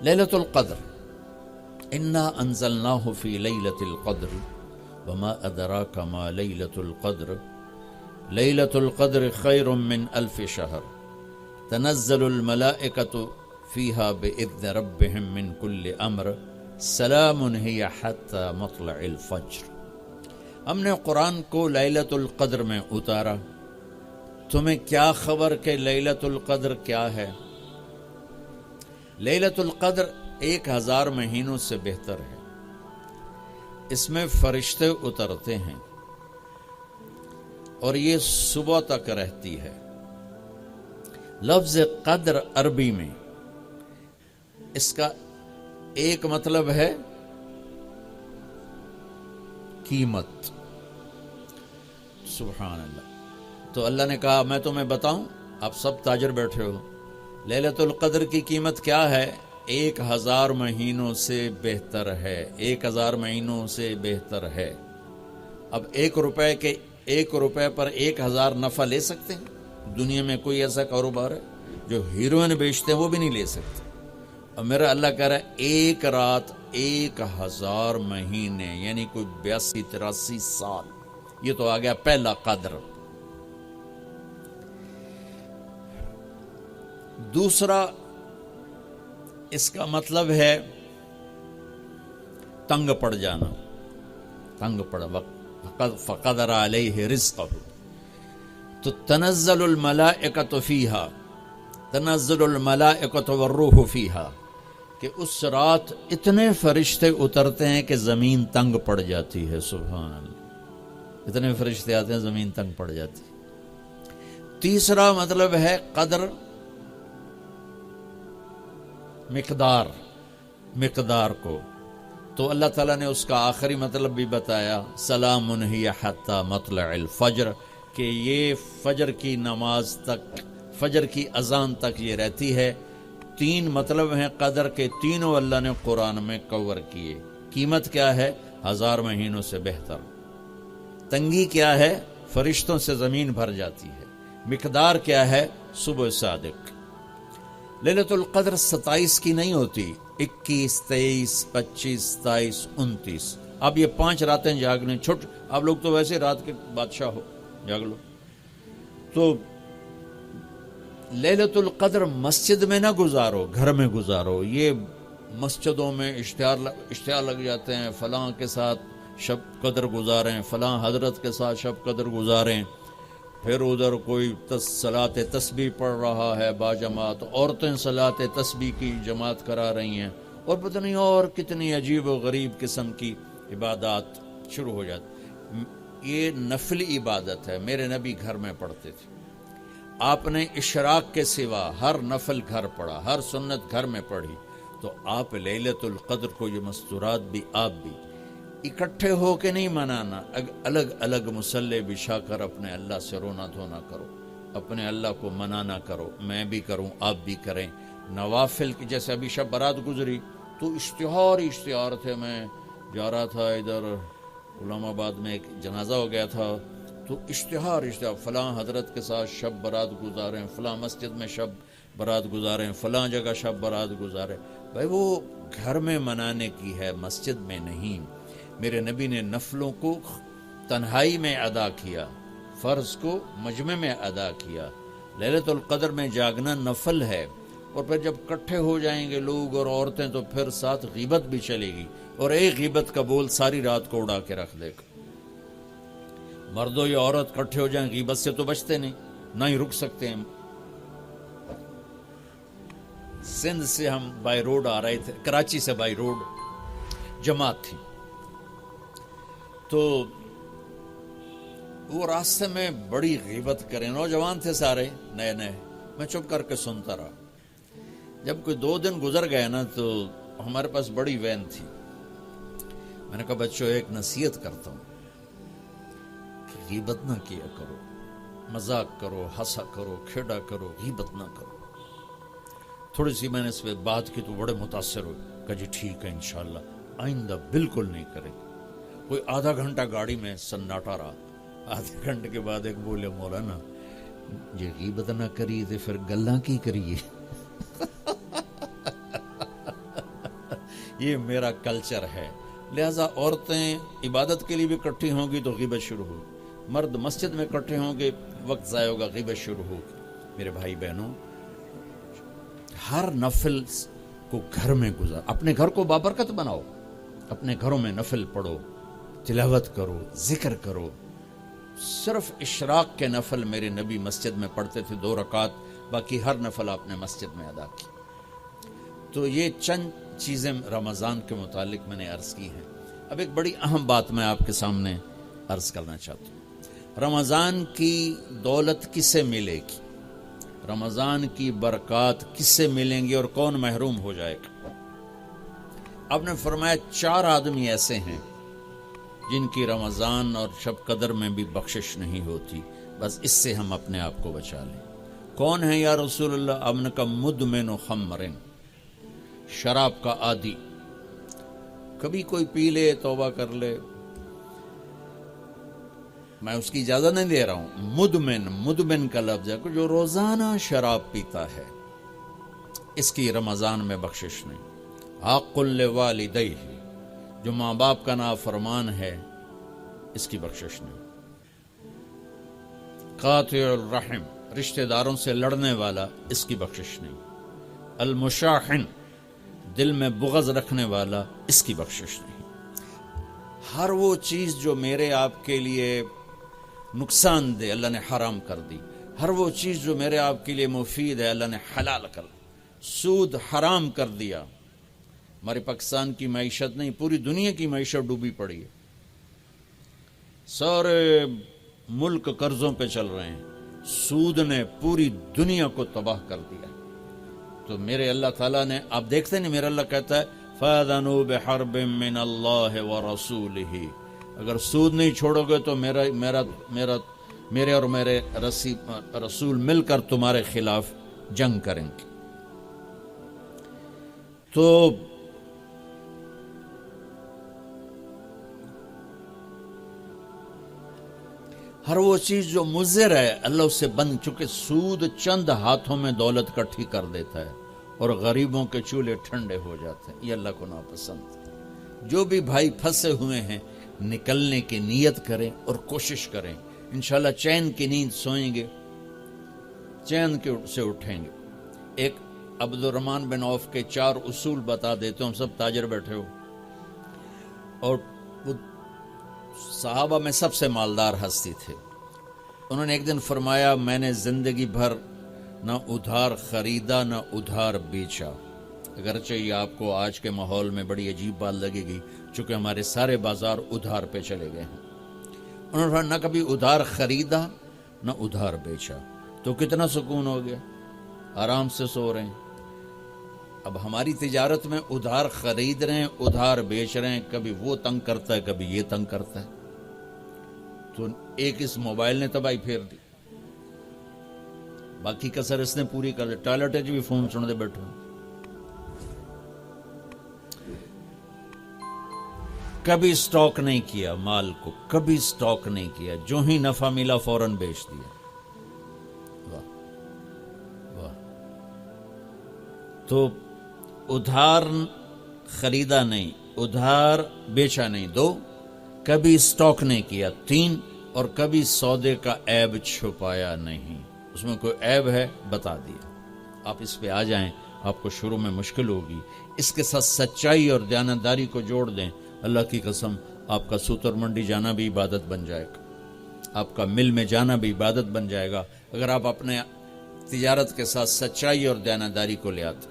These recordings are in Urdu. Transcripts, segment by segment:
لیلۃ القدر، انا انزلناہ فی لیلۃ القدر وما ادراک ما لیلۃ القدر لیلۃ القدر خیر من الف شہر تنزل الملائکۃ فیہا باذن ربہم من کل امر سلام ہی حتی مطلع الفجر۔ ہم نے قرآن کو لیلۃ القدر میں اتارا، تمہیں کیا خبر کہ لیلۃ القدر کیا ہے؟ لیلۃ القدر 1000 مہینوں سے بہتر ہے، اس میں فرشتے اترتے ہیں اور یہ صبح تک رہتی ہے۔ لفظ قدر عربی میں اس کا ایک مطلب ہے قیمت، سبحان اللہ۔ تو اللہ نے کہا میں تمہیں بتاؤں، آپ سب تاجر بیٹھے ہو، لیلۃ القدر کی قیمت کیا ہے؟ 1000 مہینوں سے بہتر ہے، 1000 مہینوں سے بہتر ہے۔ اب 1 روپے پر 1000 نفع لے سکتے ہیں؟ دنیا میں کوئی ایسا کاروبار ہے؟ جو ہیروئن بیچتے ہیں وہ بھی نہیں لے سکتے۔ اور میرا اللہ کہہ رہا ہے ایک رات 1000 مہینے، یعنی کوئی 82-83 سال۔ یہ تو آ گیا پہلا قدر۔ دوسرا اس کا مطلب ہے تنگ پڑ جانا، تنگ پڑ وقت فقدر علیہ رزقہ۔ تو تنزل الملائکۃ فیہا، تنزل الملائکۃ والروح فیہا، کہ اس رات اتنے فرشتے اترتے ہیں کہ زمین تنگ پڑ جاتی ہے، سبحان اللہ۔ اتنے فرشتے آتے ہیں زمین تنگ پڑ جاتی ہے۔ تیسرا مطلب ہے قدر، مقدار کو، تو اللہ تعالیٰ نے اس کا آخری مطلب بھی بتایا، سلام ہی حتی مطلع الفجر، کہ یہ فجر کی نماز تک، فجر کی اذان تک یہ رہتی ہے۔ 3 مطلب ہیں قدر کے، تینوں اللہ نے قرآن میں کور کیے۔ قیمت کیا ہے؟ 1000 مہینوں سے بہتر۔ تنگی کیا ہے؟ فرشتوں سے زمین بھر جاتی ہے۔ مقدار کیا ہے؟ صبح صادق۔ لیلۃ القدر 27 کی نہیں ہوتی، 21، 23، 25، 27، 29۔ اب یہ 5 راتیں جاگ لیں، چھٹ، آپ لوگ تو ویسے رات کے بادشاہ ہو، جاگ لو۔ تو لیلۃ القدر مسجد میں نہ گزارو، گھر میں گزارو۔ یہ مسجدوں میں اشتہار لگ جاتے ہیں، فلاں کے ساتھ شب قدر گزاریں، فلاں حضرت کے ساتھ شب قدر گزاریں، پھر ادھر کوئی صلاۃ تسبیح پڑھ رہا ہے باجماعت، عورتیں صلاۃ تسبیح کی جماعت کرا رہی ہیں، اور پتہ نہیں اور کتنی عجیب و غریب قسم کی عبادات شروع ہو جاتی۔ یہ نفلی عبادت ہے، میرے نبی گھر میں پڑھتے تھے۔ آپ نے اشراق کے سوا ہر نفل گھر پڑھا، ہر سنت گھر میں پڑھی، تو آپ لیلۃ القدر کو یہ مستورات بھی آپ بھی اکٹھے ہو کے نہیں منانا، الگ الگ مصلی بچھا کر اپنے اللہ سے رونا دھونا کرو، اپنے اللہ کو منانا کرو، میں بھی کروں، آپ بھی کریں۔ نوافل کی، جیسے ابھی شب برات گزری تو اشتہار تھے، میں جا رہا تھا ادھر غلام آباد میں، ایک جنازہ ہو گیا تھا، تو اشتہار فلاں حضرت کے ساتھ شب برات گزاریں، فلاں مسجد میں شب برات گزاریں، فلاں جگہ شب برات گزاریں۔ بھائی وہ گھر میں منانے کی ہے، مسجد میں نہیں۔ میرے نبی نے نفلوں کو تنہائی میں ادا کیا، فرض کو مجمع میں ادا کیا۔ لیلۃ القدر میں جاگنا نفل ہے، اور پھر جب کٹھے ہو جائیں گے لوگ اور عورتیں تو پھر ساتھ غیبت بھی چلے گی، اور ایک غیبت کا بول ساری رات کو اڑا کے رکھ دے گا۔ مردوں یا عورت کٹھے ہو جائیں، غیبت سے تو بچتے نہیں، نہ ہی رک سکتے ہیں۔ سندھ سے ہم بائی روڈ آ رہے تھے، کراچی سے بائی روڈ جماعت تھی، تو وہ راستے میں بڑی غیبت کریں، نوجوان تھے سارے نئے نئے، میں چپ کر کے سنتا رہا۔ جب کوئی 2 دن گزر گئے نا، تو ہمارے پاس بڑی وین تھی، میں نے کہا بچوں ایک نصیحت کرتا ہوں کہ غیبت نہ کیا کرو، مذاق کرو، ہنسا کرو، کھیڑا کرو، غیبت نہ کرو۔ تھوڑی سی میں نے اس پہ بات کی تو بڑے متاثر ہوئے، کہا جی ٹھیک ہے انشاءاللہ آئندہ بالکل نہیں کریں۔ کوئی آدھا گھنٹہ گاڑی میں سناٹا رہا، آدھے گھنٹے کے بعد ایک بولے مولانا جی غیبت نہ کری تو پھر گلاں کی کریے۔ یہ میرا کلچر ہے. لہٰذا عورتیں عبادت کے لیے بھی اکٹھی ہوں گی تو غیبت شروع ہوگی، مرد مسجد میں اکٹھے ہوں گے وقت ضائع ہوگا، غیبت شروع ہوگی. میرے بھائی بہنوں، ہر نفل کو گھر میں گزار، اپنے گھر کو بابرکت بناؤ، اپنے گھروں میں نفل پڑھو، تلاوت کرو، ذکر کرو. صرف اشراق کے نفل میرے نبی مسجد میں پڑھتے تھے 2 رکعت، باقی ہر نفل آپ نے مسجد میں ادا کی. تو یہ چند چیزیں رمضان کے متعلق میں نے عرض کی ہیں. اب ایک بڑی اہم بات میں آپ کے سامنے عرض کرنا چاہتا ہوں. رمضان کی دولت کس سے ملے گی؟ رمضان کی برکات کس سے ملیں گی اور کون محروم ہو جائے گا؟ آپ نے فرمایا 4 آدمی ایسے ہیں جن کی رمضان اور شب قدر میں بھی بخشش نہیں ہوتی، بس اس سے ہم اپنے آپ کو بچا لیں. کون ہے یا رسول اللہ؟ امن کا مدمن خمرن، شراب کا عادی. کبھی کوئی پی لے توبہ کر لے، میں اس کی اجازت نہیں دے رہا ہوں. مدمن کا لفظ ہے کہ جو روزانہ شراب پیتا ہے، اس کی رمضان میں بخشش نہیں. عاق لوالدیہ، جو ماں باپ کا نافرمان ہے، اس کی بخشش نہیں. قاطع الرحم، رشتہ داروں سے لڑنے والا، اس کی بخشش نہیں. المشاحن، دل میں بغض رکھنے والا، اس کی بخشش نہیں. ہر وہ چیز جو میرے آپ کے لیے نقصان دے اللہ نے حرام کر دی، ہر وہ چیز جو میرے آپ کے لیے مفید ہے اللہ نے حلال کر دی. سود حرام کر دیا. ہمارے پاکستان کی معیشت نہیں، پوری دنیا کی معیشت ڈوبی پڑی ہے. سارے ملک قرضوں پہ چل رہے ہیں. سود نے پوری دنیا کو تباہ کر دیا. تو میرے اللہ تعالیٰ نے، آپ دیکھتے نہیں، میرا اللہ کہتا ہے فَأَذَنُوا بِحَرْبٍ مِّنَ اللَّهِ وَرَسُولِهِ. اگر سود نہیں چھوڑو گے تو میرے اور میرے رسول مل کر تمہارے خلاف جنگ کریں گے. تو ہر وہ چیز جو مضر ہے اللہ اس سے بند، چونکہ سود چند ہاتھوں میں دولت کٹھی کر دیتا ہے اور غریبوں کے چولہے ٹھنڈے ہو جاتے ہیں. یہ اللہ کو ناپسند. جو بھی بھائی پھنسے ہوئے ہیں نکلنے کی نیت کریں اور کوشش کریں. انشاءاللہ چین کی نیند سوئیں گے، چین کے سے اٹھیں گے. ایک عبد الرحمن بن عوف کے 4 اصول بتا دیتے ہوں. سب تاجر بیٹھے ہو، اور وہ صحابہ میں سب سے مالدار ہستی تھے. انہوں نے ایک دن فرمایا میں نے زندگی بھر نہ ادھار خریدا نہ ادھار بیچا. اگرچہ یہ آپ کو آج کے ماحول میں بڑی عجیب بات لگے گی، چونکہ ہمارے سارے بازار ادھار پہ چلے گئے ہیں. انہوں نے نہ کبھی ادھار خریدا نہ ادھار بیچا. تو کتنا سکون ہو گیا، آرام سے سو رہے ہیں. اب ہماری تجارت میں ادھار خرید رہے ہیں، ادھار بیچ رہے ہیں. کبھی وہ تنگ کرتا ہے، کبھی یہ تنگ کرتا ہے. تو ایک اس موبائل نے تباہی پھیر دی، باقی کسر اس نے پوری کر دی. ٹوائلٹ بھی فون سن دے بیٹھے. کبھی سٹاک نہیں کیا مال کو، کبھی سٹاک نہیں کیا. جو ہی نفع ملا فوراً بیچ دیا. واہ واہ. تو ادھار خریدا نہیں، ادھار بیچا نہیں 2، کبھی سٹاک نہیں کیا 3، اور کبھی سودے کا عیب چھپایا نہیں. اس میں کوئی عیب ہے بتا دیا. آپ اس پہ آ جائیں. آپ کو شروع میں مشکل ہوگی. اس کے ساتھ سچائی اور دیانتداری کو جوڑ دیں. اللہ کی قسم آپ کا سوتر منڈی جانا بھی عبادت بن جائے گا، آپ کا مل میں جانا بھی عبادت بن جائے گا، اگر آپ اپنے تجارت کے ساتھ سچائی اور دیانتداری کو لے آتے.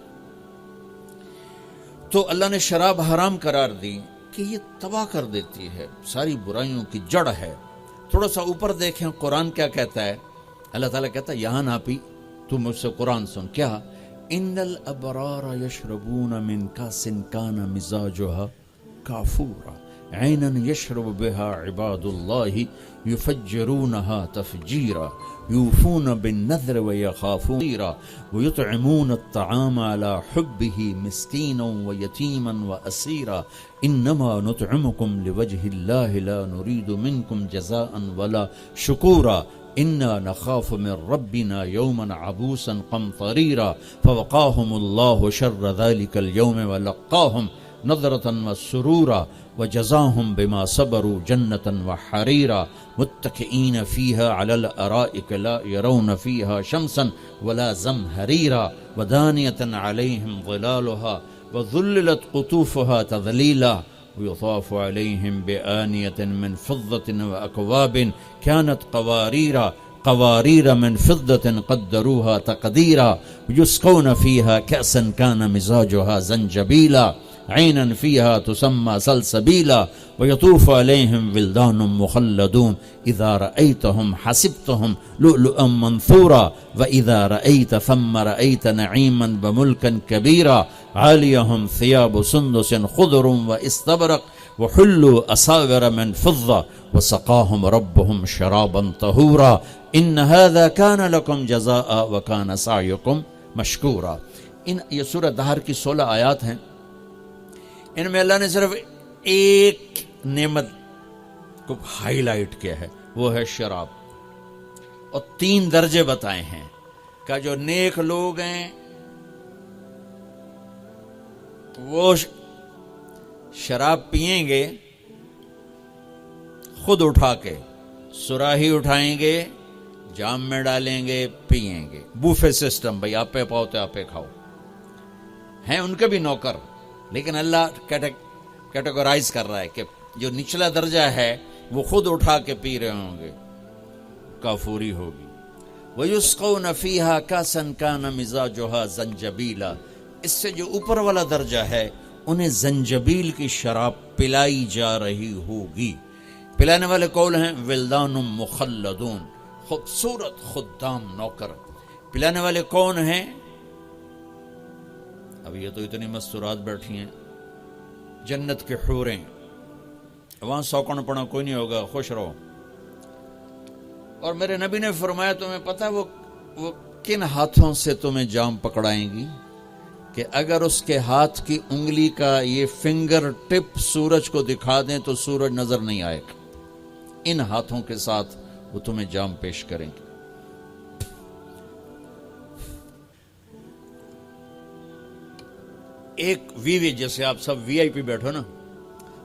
تو اللہ نے شراب حرام قرار دی کہ یہ تباہ کر دیتی ہے، ساری برائیوں کی جڑ ہے. تھوڑا سا اوپر دیکھیں قرآن کیا کہتا ہے. اللہ تعالیٰ کہتا ہے یہاں نہ پی، تو مجھ سے قرآن سن. کیا؟ ان الابرار یشربون من کاس کان مزاجها کافورا عینا یشرب بها عباد اللہ یفجرونها تفجیرا یوفون بالنذر ویخافون ویطعمون الطعام على حبه مسکینا ویتیما واسیرا انما نطعمکم لوجه اللہ لا نرید منکم جزاء ولا شکورا انا نخاف من ربنا یوما عبوسا قمطریرا فوقاهم اللہ شر ذلك اليوم ولقاهم نظرة وسرورا وجزاهم بما صبروا جنة وحريرا متكئين فيها على الأرائك لا يرون فيها شمسا ولا زمهريرا ودانية عليهم ظلالها وذللت قطوفها تذليلا ويطاف عليهم بآنية من فضة وأكواب كانت قوارير من فضة قدروها تقديرا ويسقون فيها كأسا كان مزاجها زنجبيلا عينا فيها تسمى سلسبيلا ويطوف عليهم ولدان مخلدون إذا رأيتهم حسبتهم لؤلؤا منثورا وإذا رأيت ثم رأيت نعيما وملكا كبيرا عاليهم ثياب سندس خضر واستبرق وحلوا أساور من فضة وسقاهم ربهم شرابا طهورا إن هذا كان لكم جزاء وكان سعيكم مشكورا. یہ سورہ دہر کی 16 آیات ہیں. ان میں اللہ نے صرف ایک نعمت کو ہائی لائٹ کیا ہے، وہ ہے شراب، اور 3 درجے بتائے ہیں کہ جو نیک لوگ ہیں وہ شراب پئیں گے خود اٹھا کے، سراہی اٹھائیں گے، جام میں ڈالیں گے، پئیں گے. بوفے سسٹم، بھائی آپ پہ پاؤ تو آپ پہ کھاؤ. ہیں ان کے بھی نوکر، لیکن اللہ کیٹیگورائز کر رہا ہے کہ جو نچلا درجہ ہے وہ خود اٹھا کے پی رہے ہوں گے، کافوری ہوگی. وَيُسْقَوْنَ فِيهَا كَأْسًا كَانَ مِزَاجُهَا زَنْجَبِيلًا. اس سے جو اوپر والا درجہ ہے انہیں زنجبیل کی شراب پلائی جا رہی ہوگی. پلانے والے قول ہیں ولدان مخلدون، خوبصورت خدام نوکر. پلانے والے کون ہیں؟ اب یہ تو اتنی مستورات بیٹھی ہیں، جنت کے حوریں، وہاں سوکن پڑا کوئی نہیں ہوگا، خوش رہو. اور میرے نبی نے فرمایا تمہیں پتہ وہ کن ہاتھوں سے تمہیں جام پکڑائیں گی کہ اگر اس کے ہاتھ کی انگلی کا یہ فنگر ٹپ سورج کو دکھا دیں تو سورج نظر نہیں آئے گا. ان ہاتھوں کے ساتھ وہ تمہیں جام پیش کریں گے. ایک وی جیسے آپ سب وی آئی پی بیٹھو نا،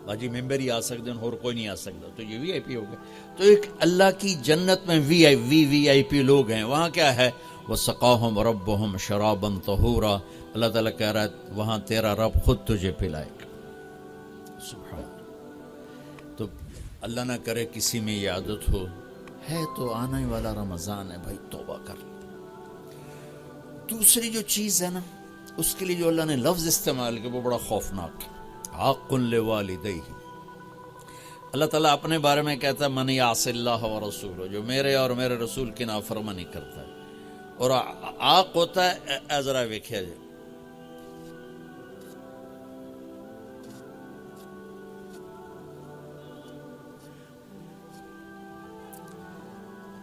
باجی ممبر ہی آ سکتے ہیں اور کوئی نہیں آ سکتا، تو یہ وی آئی پی ہو گیا. تو ایک اللہ کی جنت میں وی آئی پی لوگ ہیں. وہاں کیا ہے؟ وَسَقَاهُمْ رَبُّهُمْ شَرَابًا طَهُورًا. اللہ تعالیٰ کہہ رہا ہے وہاں تیرا رب خود تجھے پلائے گا. سبحان. تو اللہ نہ کرے کسی میں یہ عادت ہو، ہے تو آنے والا رمضان ہے بھائی، توبہ کر. دوسری جو چیز ہے نا، اس کے لیے جو اللہ نے لفظ استعمال کیا وہ بڑا خوفناک ہے. حق لوالدیہ. اللہ تعالیٰ اپنے بارے میں کہتا ہے من یعص اللہ ورسولہ، جو میرے اور میرے رسول کی نافرمانی کرتا ہے. اور آق ہوتا ہے ذرا ویکھیا جائے،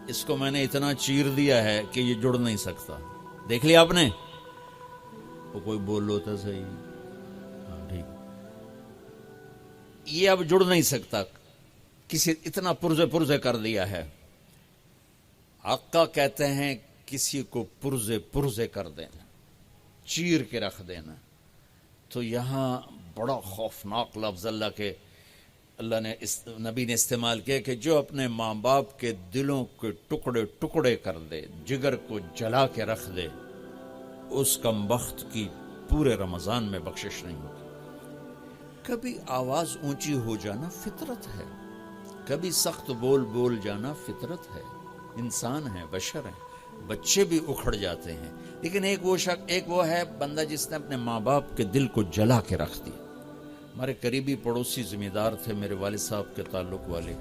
اس کو میں نے اتنا چیر دیا ہے کہ یہ جڑ نہیں سکتا. دیکھ لیا آپ نے؟ وہ کوئی بول لو تھا صحیح، ہاں ٹھیک. یہ اب جڑ نہیں سکتا، کسی اتنا پرزے کر دیا ہے. آقا کہتے ہیں کسی کو پرزے کر دینا، چیر کے رکھ دینا. تو یہاں بڑا خوفناک لفظ اللہ نے نبی نے استعمال کیا کہ جو اپنے ماں باپ کے دلوں کے ٹکڑے کر دے، جگر کو جلا کے رکھ دے، اس کمبخت کی پورے رمضان میں بخشش نہیں ہوتی. کبھی آواز اونچی ہو جانا فطرت ہے، کبھی سخت بول جانا فطرت ہے. انسان ہے، بشر ہیں، بچے بھی اکھڑ جاتے ہیں. لیکن ایک وہ ہے بندہ جس نے اپنے ماں باپ کے دل کو جلا کے رکھ دیا. ہمارے قریبی پڑوسی ذمہ دار تھے، میرے والد صاحب کے تعلق والے،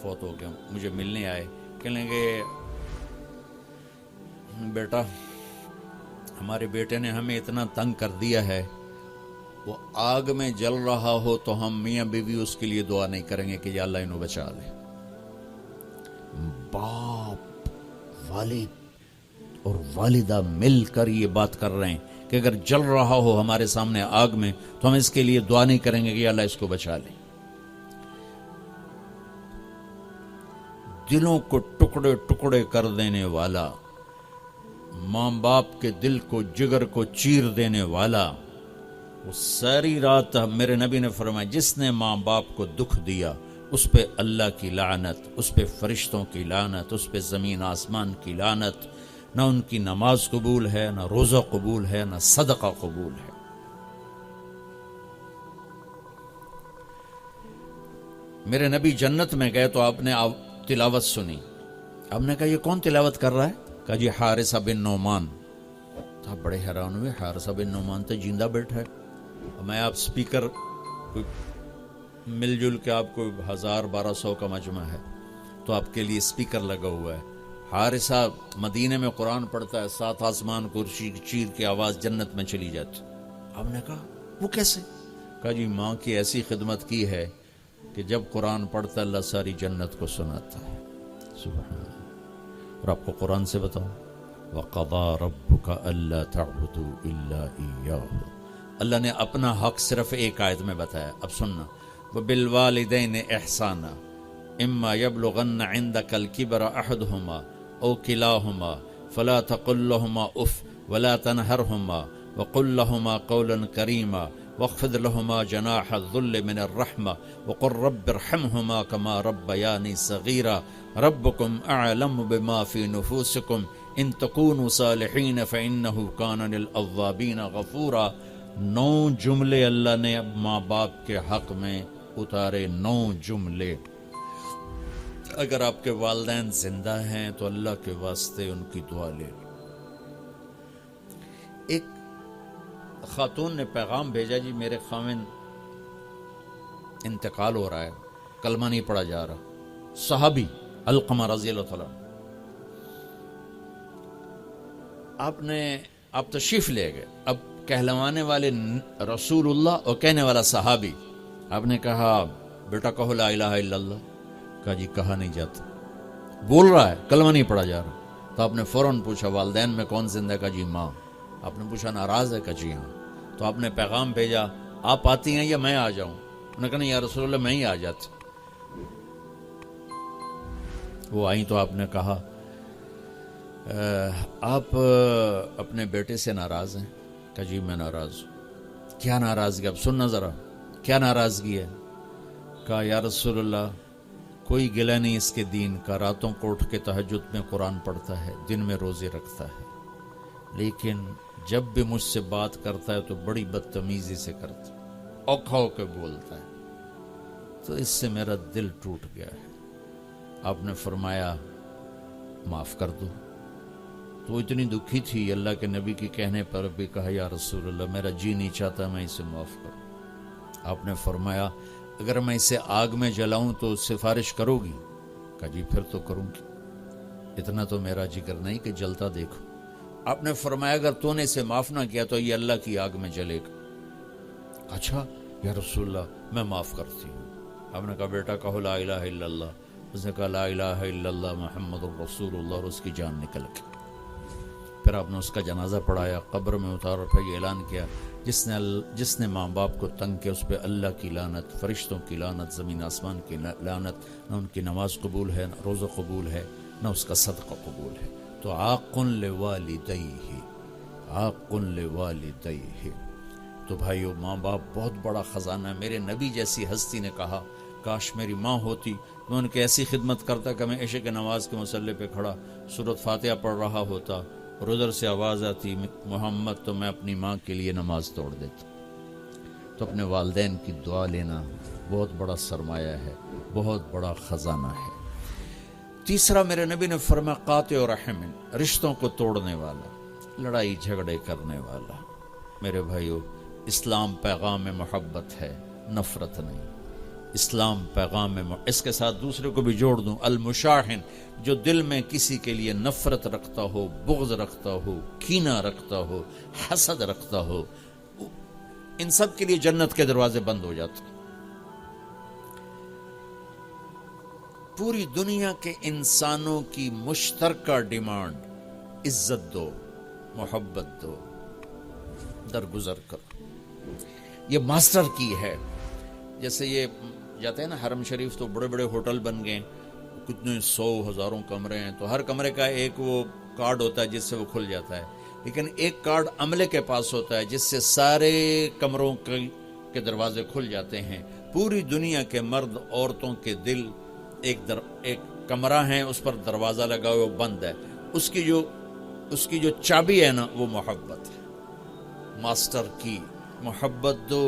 فوت ہو گئے. مجھے ملنے آئے، کہنے لگے بیٹا ہمارے بیٹے نے ہمیں اتنا تنگ کر دیا ہے، وہ آگ میں جل رہا ہو تو ہم میاں بیوی اس کے لیے دعا نہیں کریں گے کہ یا اللہ انہوں بچا لے. باپ، والد اور والدہ مل کر یہ بات کر رہے ہیں کہ اگر جل رہا ہو ہمارے سامنے آگ میں تو ہم اس کے لیے دعا نہیں کریں گے کہ یا اللہ اس کو بچا لے. دلوں کو ٹکڑے کر دینے والا، ماں باپ کے دل کو، جگر کو چیر دینے والا، وہ ساری رات میرے نبی نے فرمایا جس نے ماں باپ کو دکھ دیا اس پہ اللہ کی لعنت، اس پہ فرشتوں کی لعنت، اس پہ زمین آسمان کی لعنت، نہ ان کی نماز قبول ہے، نہ روزہ قبول ہے، نہ صدقہ قبول ہے۔ میرے نبی جنت میں گئے تو آپ نے تلاوت سنی، آپ نے کہا یہ کون تلاوت کر رہا ہے؟ کہا جی حارثہ بن نعمان۔ تو آپ بڑے حیران ہوئے، حارثہ بن نعمان تو جیندہ بیٹھا ہے، میں آپ سپیکر مل جل کے آپ کو 1000-1200 کا مجمع ہے تو آپ کے لیے سپیکر لگا ہوا ہے، حارثہ مدینے میں قرآن پڑھتا ہے، 7 آسمان کرسی چیر کی آواز جنت میں چلی جاتی۔ آپ نے کہا وہ کیسے؟ کہا جی ماں کی ایسی خدمت کی ہے کہ جب قرآن پڑھتا اللہ ساری جنت کو سناتا ہے۔ سبحان اللہ۔ اور آپ کو قرآن سے بتاؤں، وَقَضَى رَبُّكَ أَلَّا تَعْبُدُوا إِلَّا إِيَّاهُ، اللہ نے اپنا حق صرف ایک آیت میں بتایا، اب سننا، وَبِالْوَالِدَيْنِ إِحْسَانًا إِمَّا يَبْلُغَنَّ عِنْدَكَ الْكِبَرَ أَحَدُهُمَا أَوْ كِلَاهُمَا فَلَا تَقُل لَّهُمَا أُفٍّ وَلَا تَنْهَرْهُمَا وَقُل لَّهُمَا قَوْلًا كَرِيمًا واخفض لهما جناح الذل من الرحمة وقل رب ارحمهما كما ربياني صغيرا ربكم أعلم بما في نفوسكم إن تكونوا صالحين فإنه كان للأوابين غفورا۔ 9 جملے اللہ نے ماں باپ کے حق میں اتارے، 9 جملے۔ اگر آپ کے والدین زندہ ہیں تو اللہ کے واسطے ان کی دعا لے لو۔ ایک خاتون نے پیغام بھیجا، جی میرے خاوند انتقال ہو رہا ہے، کلمہ نہیں پڑھا جا رہا، صحابی علقمہ رضی اللہ تعالیٰ۔ آپ تشریف لے گئے، اب کہلوانے والے رسول اللہ اور کہنے والا صحابی۔ آپ نے کہا بیٹا کہو لا الہ الا اللہ۔ کہا جی کہا نہیں جاتا، بول رہا ہے کلمہ نہیں پڑھا جا رہا۔ تو آپ نے فوراً پوچھا والدین میں کون زندہ ہے؟ کہا جی ماں۔ آپ نے پوچھا ناراض ہے؟ کہا جی ہاں۔ تو آپ نے پیغام بھیجا آپ آتی ہیں یا میں آ جاؤں؟ انہوں نے کہا نہیں یا رسول اللہ میں ہی آ جاتی۔ وہ آئیں تو آپ نے کہا آپ اپنے بیٹے سے ناراض ہیں؟ کہا جی میں ناراض ہوں۔ کیا ناراضگی؟ اب سننا ذرا، کیا ناراضگی ہے؟ کہا یا رسول اللہ کوئی گلہ نہیں اس کے دین کا، راتوں کو اٹھ کے تہجد میں قرآن پڑھتا ہے، دن میں روزے رکھتا ہے، لیکن جب بھی مجھ سے بات کرتا ہے تو بڑی بدتمیزی سے کرتا ہے، اوکھا ہو کے بولتا ہے، تو اس سے میرا دل ٹوٹ گیا ہے۔ آپ نے فرمایا معاف کر دو۔ تو اتنی دکھی تھی، اللہ کے نبی کے کہنے پر بھی کہا یا رسول اللہ میرا جی نہیں چاہتا میں اسے معاف کروں۔ آپ نے فرمایا اگر میں اسے آگ میں جلاؤں تو سفارش کرو گی؟ کہا جی پھر تو کروں گی، اتنا تو میرا جگر نہیں کہ جلتا دیکھو۔ آپ نے فرمایا اگر تو نے اسے معاف نہ کیا تو یہ اللہ کی آگ میں جلے گا۔ اچھا یا رسول اللہ میں معاف کرتی ہوں۔ آپ نے کہا بیٹا کہو لا الہ الا اللہ۔ اس نے کہا لا الہ الا اللہ محمد الرسول اللہ، اور اس کی جان نکل گئی۔ پھر آپ نے اس کا جنازہ پڑھایا، قبر میں اتارا، اور پھر یہ اعلان کیا جس نے ماں باپ کو تنگ کیا اس پہ اللہ کی لعنت، فرشتوں کی لعنت، زمین آسمان کی لعنت، نہ ان کی نماز قبول ہے، نہ روزہ قبول ہے، نہ اس کا صدقہ قبول ہے۔ تو عاق لوالدیہ، عاق لوالدیہ۔ تو بھائیو ماں باپ بہت بڑا خزانہ ہے۔ میرے نبی جیسی ہستی نے کہا کاش میری ماں ہوتی، میں ان کی ایسی خدمت کرتا کہ میں عشاء کی نماز کے مصلی پہ کھڑا سورۃ فاتحہ پڑھ رہا ہوتا اور ادھر سے آواز آتی محمد، تو میں اپنی ماں کے لیے نماز توڑ دیتا۔ تو اپنے والدین کی دعا لینا بہت بڑا سرمایہ ہے، بہت بڑا خزانہ ہے۔ تیسرا میرے نبی نے فرمایا قاطع رحم، رشتوں کو توڑنے والا، لڑائی جھگڑے کرنے والا۔ میرے بھائیو اسلام پیغام محبت ہے، نفرت نہیں۔ اسلام پیغام اس کے ساتھ دوسرے کو بھی جوڑ دوں، المشاحن، جو دل میں کسی کے لیے نفرت رکھتا ہو، بغض رکھتا ہو، کینہ رکھتا ہو، حسد رکھتا ہو، ان سب کے لیے جنت کے دروازے بند ہو جاتے۔ پوری دنیا کے انسانوں کی مشترکہ ڈیمانڈ عزت دو، محبت دو، درگزر کرو۔ یہ ماسٹر کی ہے۔ جیسے یہ جاتے ہیں نا حرم شریف، تو بڑے بڑے ہوٹل بن گئے، کتنے 100 ہزاروں کمرے ہیں، تو ہر کمرے کا ایک وہ کارڈ ہوتا ہے جس سے وہ کھل جاتا ہے، لیکن ایک کارڈ عملے کے پاس ہوتا ہے جس سے سارے کمروں کے دروازے کھل جاتے ہیں. پوری دنیا کے مرد عورتوں کے دل ایک کمرہ ہے، اس پر دروازہ لگا ہوا بند ہے، اس کی جو چابی ہے نا وہ محبت ہے. ماسٹر کی محبت دو،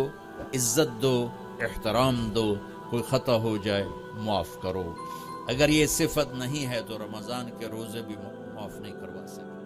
عزت دو، احترام دو، کوئی خطا ہو جائے معاف کرو. اگر یہ صفت نہیں ہے تو رمضان کے روزے بھی معاف نہیں کروا سکتے.